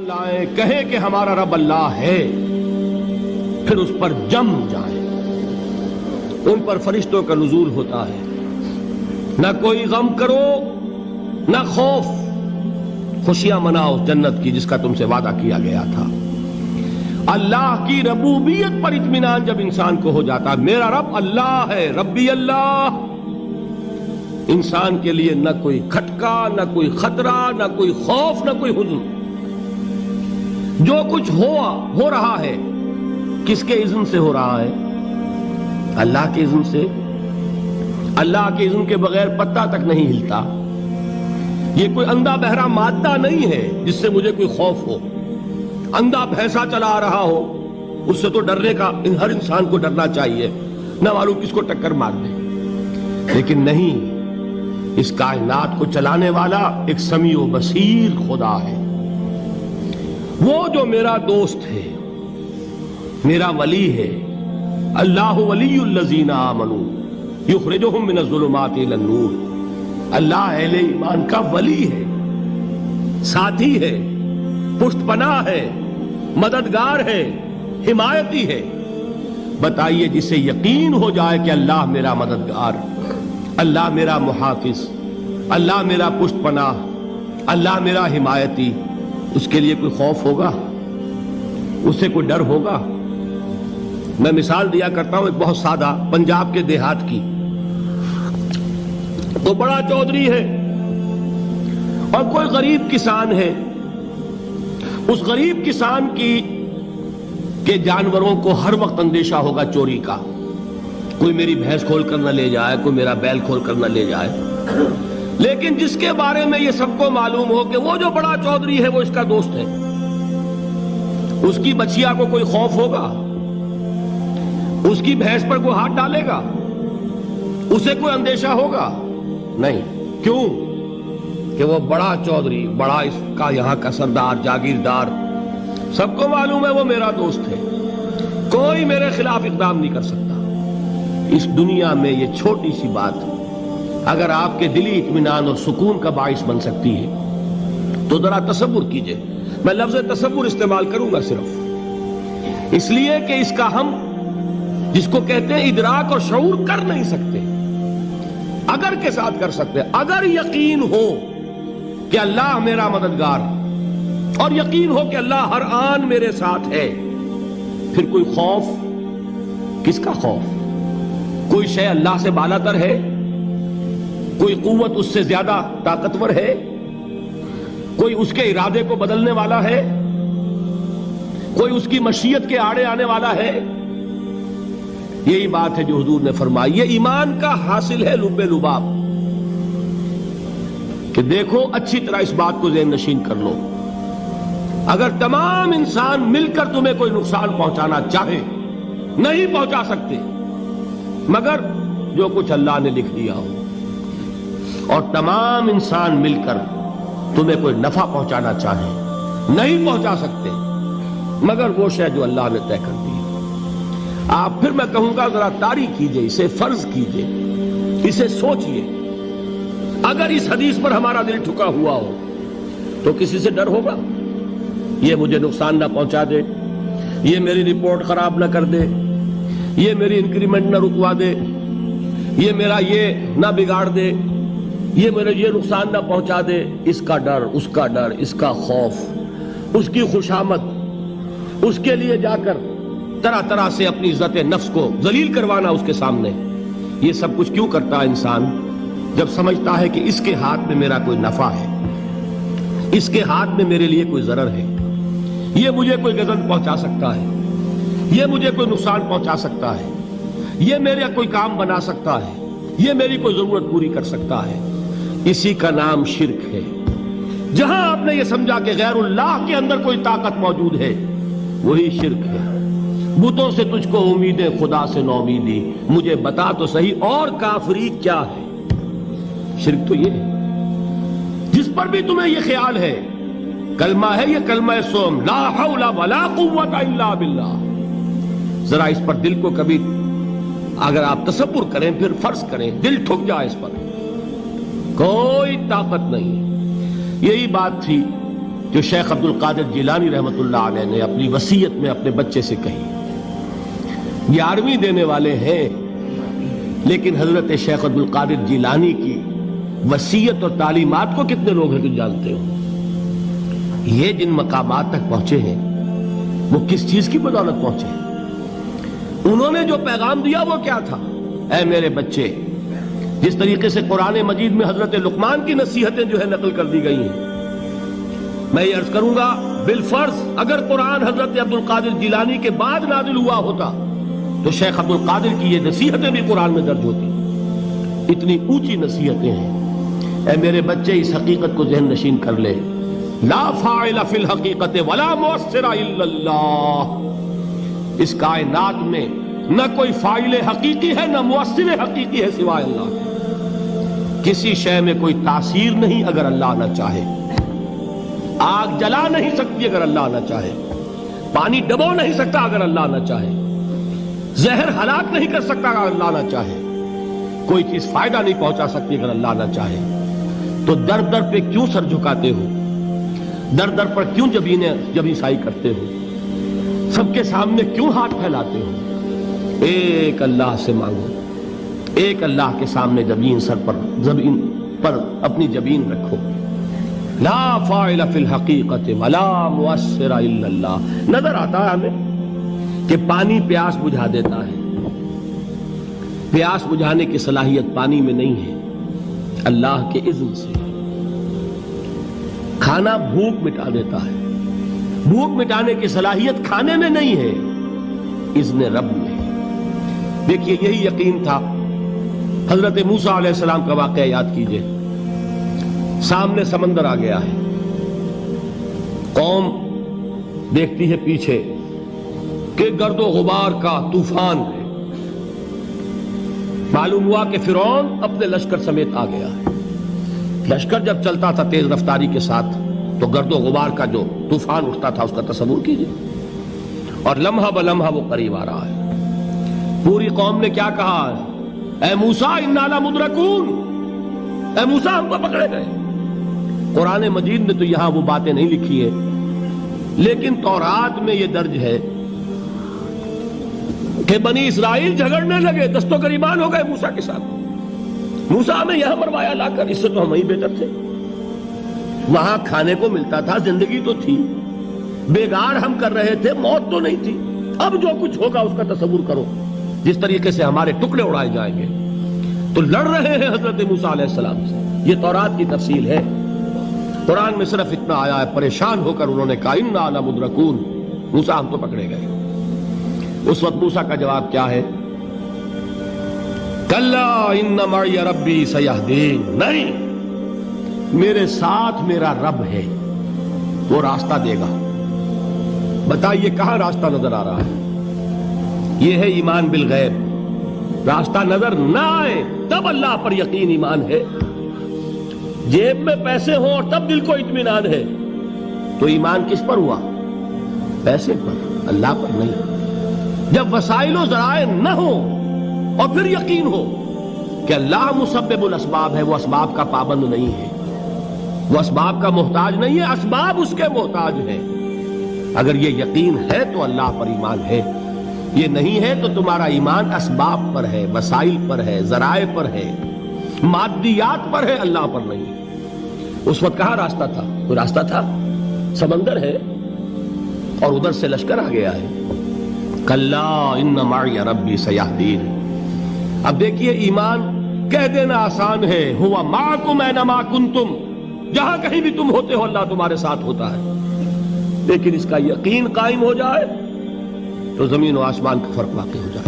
لائیں کہیں کہ ہمارا رب اللہ ہے، پھر اس پر جم جائیں۔ ان پر فرشتوں کا نزول ہوتا ہے، نہ کوئی غم کرو نہ خوف، خوشیاں مناؤ جنت کی جس کا تم سے وعدہ کیا گیا تھا۔ اللہ کی ربوبیت پر اطمینان جب انسان کو ہو جاتا، میرا رب اللہ ہے، ربی اللہ، انسان کے لیے نہ کوئی کھٹکا، نہ کوئی خطرہ، نہ کوئی خوف، نہ کوئی حزن۔ جو کچھ ہو رہا ہے کس کے اذن سے ہو رہا ہے؟ اللہ کے اذن سے۔ اللہ کے اذن کے بغیر پتہ تک نہیں ہلتا۔ یہ کوئی اندھا بہرا مادہ نہیں ہے جس سے مجھے کوئی خوف ہو۔ اندھا بھینسا چلا آ رہا ہو اس سے تو ڈرنے کا ہر انسان کو ڈرنا چاہیے، نہ معلوم کس کو ٹکر مار دے۔ لیکن نہیں، اس کائنات کو چلانے والا ایک سمیع و بصیر خدا ہے، وہ جو میرا دوست ہے، میرا ولی ہے۔ اللہ ولی الذین آمنوا یخرجہم من الظلمات الی النور۔ اللہ اہل ایمان کا ولی ہے، ساتھی ہے، پشت پناہ ہے، مددگار ہے، حمایتی ہے۔ بتائیے جسے یقین ہو جائے کہ اللہ میرا مددگار، اللہ میرا محافظ، اللہ میرا پشت پناہ، اللہ میرا حمایتی، اس کے لیے کوئی خوف ہوگا؟ اس سے کوئی ڈر ہوگا؟ میں مثال دیا کرتا ہوں ایک بہت سادہ پنجاب کے دیہات کی۔ تو بڑا چودھری ہے اور کوئی غریب کسان ہے۔ اس غریب کسان کے جانوروں کو ہر وقت اندیشہ ہوگا چوری کا، کوئی میری بھینس کھول کر نہ لے جائے، کوئی میرا بیل کھول کر نہ لے جائے۔ لیکن جس کے بارے میں یہ سب کو معلوم ہو کہ وہ جو بڑا چودھری ہے وہ اس کا دوست ہے، اس کی بچیا کو کوئی خوف ہوگا؟ اس کی بھینس پر کوئی ہاتھ ڈالے گا؟ اسے کوئی اندیشہ ہوگا؟ نہیں۔ کیوں؟ کہ وہ بڑا چودھری، بڑا اس کا یہاں کا سردار، جاگیردار، سب کو معلوم ہے وہ میرا دوست ہے، کوئی میرے خلاف اقدام نہیں کر سکتا۔ اس دنیا میں یہ چھوٹی سی بات اگر آپ کے دلی اطمینان اور سکون کا باعث بن سکتی ہے تو ذرا تصور کیجئے۔ میں لفظ تصور استعمال کروں گا صرف اس لیے کہ اس کا ہم جس کو کہتے ہیں ادراک اور شعور کر نہیں سکتے، اگر کے ساتھ کر سکتے۔ اگر یقین ہو کہ اللہ میرا مددگار اور یقین ہو کہ اللہ ہر آن میرے ساتھ ہے، پھر کوئی خوف، کس کا خوف؟ کوئی شے اللہ سے بالا تر ہے؟ کوئی قوت اس سے زیادہ طاقتور ہے؟ کوئی اس کے ارادے کو بدلنے والا ہے؟ کوئی اس کی مشیت کے آڑے آنے والا ہے؟ یہی بات ہے جو حضور نے فرمائی۔ یہ ایمان کا حاصل ہے لب لباب، کہ دیکھو اچھی طرح اس بات کو ذہن نشین کر لو، اگر تمام انسان مل کر تمہیں کوئی نقصان پہنچانا چاہے نہیں پہنچا سکتے مگر جو کچھ اللہ نے لکھ دیا ہو، اور تمام انسان مل کر تمہیں کوئی نفع پہنچانا چاہے نہیں پہنچا سکتے مگر وہ شے جو اللہ نے طے کر دی۔ آپ پھر میں کہوں گا ذرا طاری کیجئے، اسے فرض کیجئے، اسے سوچئے۔ اگر اس حدیث پر ہمارا دل ٹھکا ہوا ہو تو کسی سے ڈر ہوگا؟ یہ مجھے نقصان نہ پہنچا دے، یہ میری رپورٹ خراب نہ کر دے، یہ میری انکریمنٹ نہ رکوا دے، یہ میرا یہ نہ بگاڑ دے، یہ میرے یہ نقصان نہ پہنچا دے۔ اس کا ڈر، اس کا ڈر، اس کا خوف، اس کی خوشامد، اس کے لیے جا کر طرح طرح سے اپنی عزت نفس کو ذلیل کروانا اس کے سامنے، یہ سب کچھ کیوں کرتا ہے انسان؟ جب سمجھتا ہے کہ اس کے ہاتھ میں میرا کوئی نفع ہے، اس کے ہاتھ میں میرے لیے کوئی ضرر ہے، یہ مجھے کوئی غضب پہنچا سکتا ہے، یہ مجھے کوئی نقصان پہنچا سکتا ہے، یہ میرا کوئی کام بنا سکتا ہے، یہ میری کوئی ضرورت پوری کر سکتا ہے، اسی کا نام شرک ہے۔ جہاں آپ نے یہ سمجھا کہ غیر اللہ کے اندر کوئی طاقت موجود ہے وہی شرک ہے۔ بتوں سے تجھ کو امیدیں، خدا سے نومیدی، مجھے بتا تو صحیح اور کافری کیا ہے؟ شرک تو یہ ہے جس پر بھی تمہیں یہ خیال ہے، کلمہ ہے یہ کلمہ سوم، لا حول ولا قوت الا باللہ، ذرا اس پر دل کو کبھی اگر آپ تصور کریں، پھر فرض کریں، دل ٹھک جائے اس پر، کوئی طاقت نہیں۔ یہی بات تھی جو شیخ عبد القادر جیلانی رحمۃ اللہ علیہ نے اپنی وصیت میں اپنے بچے سے کہی. 11ویں دینے والے ہیں، لیکن حضرت شیخ عبد القادر جیلانی کی وصیت اور تعلیمات کو کتنے لوگ ہیں کہ جانتے ہو؟ یہ جن مقامات تک پہنچے ہیں وہ کس چیز کی بدولت پہنچے ہیں؟ انہوں نے جو پیغام دیا وہ کیا تھا؟ اے میرے بچے، جس طریقے سے قرآن مجید میں حضرت لقمان کی نصیحتیں جو ہے نقل کر دی گئی ہیں، میں یہ عرض کروں گا بالفرض اگر قرآن حضرت عبد القادر جیلانی کے بعد نازل ہوا ہوتا تو شیخ عبد القادر کی یہ نصیحتیں بھی قرآن میں درج ہوتی. اتنی اونچی نصیحتیں ہیں. اے میرے بچے، اس حقیقت کو ذہن نشین کر لے، لا فاعل فی الحقیقت ولا مؤثر الا اللہ. اس کائنات میں نہ کوئی فاعل حقیقی ہے نہ مؤثر حقیقی ہے سوائے اللہ. کسی شے میں کوئی تاثیر نہیں اگر اللہ نہ چاہے. آگ جلا نہیں سکتی اگر اللہ نہ چاہے. پانی ڈبو نہیں سکتا اگر اللہ نہ چاہے. زہر ہلاک نہیں کر سکتا اگر اللہ نہ چاہے. کوئی چیز فائدہ نہیں پہنچا سکتی اگر اللہ نہ چاہے. تو در در پہ کیوں سر جھکاتے ہو؟ در در پر کیوں جبیں سائی کرتے ہو؟ سب کے سامنے کیوں ہاتھ پھیلاتے ہو؟ ایک اللہ سے مانگو. ایک اللہ کے سامنے زمین پر اپنی جبین رکھو. لا فاعل فی الحقیقت ولا مؤثر الا اللہ. نظر آتا ہے ہمیں کہ پانی پیاس بجھا دیتا ہے. پیاس بجھانے کی صلاحیت پانی میں نہیں ہے، اللہ کے اذن سے. کھانا بھوک مٹا دیتا ہے، بھوک مٹانے کی صلاحیت کھانے میں نہیں ہے، اذن رب میں. دیکھیے یہی یقین تھا. حضرت موسیٰ علیہ السلام کا واقعہ یاد کیجئے. سامنے سمندر آ گیا ہے، قوم دیکھتی ہے پیچھے کہ گرد و غبار کا طوفان ہے. معلوم ہوا کہ فرعون اپنے لشکر سمیت آ گیا ہے. لشکر جب چلتا تھا تیز رفتاری کے ساتھ تو گرد و غبار کا جو طوفان اٹھتا تھا اس کا تصور کیجئے. اور لمحہ بلمحہ وہ قریب آ رہا ہے. پوری قوم نے کیا کہا؟ اے موسیٰ انا لمدرکون، اے موسیٰ ہم کو پکڑے گئے. قرآن مجید نے تو یہاں وہ باتیں نہیں لکھی ہیں، لیکن تورات میں یہ درج ہے کہ بنی اسرائیل جھگڑنے لگے، دست و گریبان ہو گئے موسیٰ کے ساتھ. موسیٰ ہمیں یہاں مروایا لا کر، اس سے تو ہم ہی بہتر تھے. وہاں کھانے کو ملتا تھا، زندگی تو تھی، بیگار ہم کر رہے تھے، موت تو نہیں تھی. اب جو کچھ ہوگا اس کا تصور کرو، جس طریقے سے ہمارے ٹکڑے اڑائے جائیں گے. تو لڑ رہے ہیں حضرت موسیٰ علیہ السلام سے. یہ تورات کی تفصیل ہے. قرآن میں صرف اتنا آیا ہے، پریشان ہو کر انہوں نے کہا انا لمدرکون، موسیٰ ہم تو پکڑے گئے. اس وقت موسیٰ کا جواب کیا ہے؟ کلا ان معی ربی سیہدین. نہیں، میرے ساتھ میرا رب ہے، وہ راستہ دے گا. بتائیے کہاں راستہ نظر آ رہا ہے؟ یہ ہے ایمان بالغیب. راستہ نظر نہ آئے تب اللہ پر یقین ایمان ہے. جیب میں پیسے ہوں اور تب دل کو اطمینان ہے تو ایمان کس پر ہوا؟ پیسے پر، اللہ پر نہیں. جب وسائل و ذرائع نہ ہو اور پھر یقین ہو کہ اللہ مسبب الاسباب ہے، وہ اسباب کا پابند نہیں ہے، وہ اسباب کا محتاج نہیں ہے، اسباب اس کے محتاج ہیں. اگر یہ یقین ہے تو اللہ پر ایمان ہے. یہ نہیں ہے تو تمہارا ایمان اسباب پر ہے، وسائل پر ہے، ذرائع پر ہے، مادیات پر ہے، اللہ پر نہیں. اس وقت کہاں راستہ تھا؟ کوئی راستہ تھا؟ سمندر ہے اور ادھر سے لشکر آ گیا ہے. کلا ان معی ربی سیہدین. اب دیکھیے ایمان کہہ دینا آسان ہے، ہوا معکم اینما کنتم، جہاں کہیں بھی تم ہوتے ہو اللہ تمہارے ساتھ ہوتا ہے. لیکن اس کا یقین قائم ہو جائے تو زمین و آسمان کا فرق واقع ہو جائے.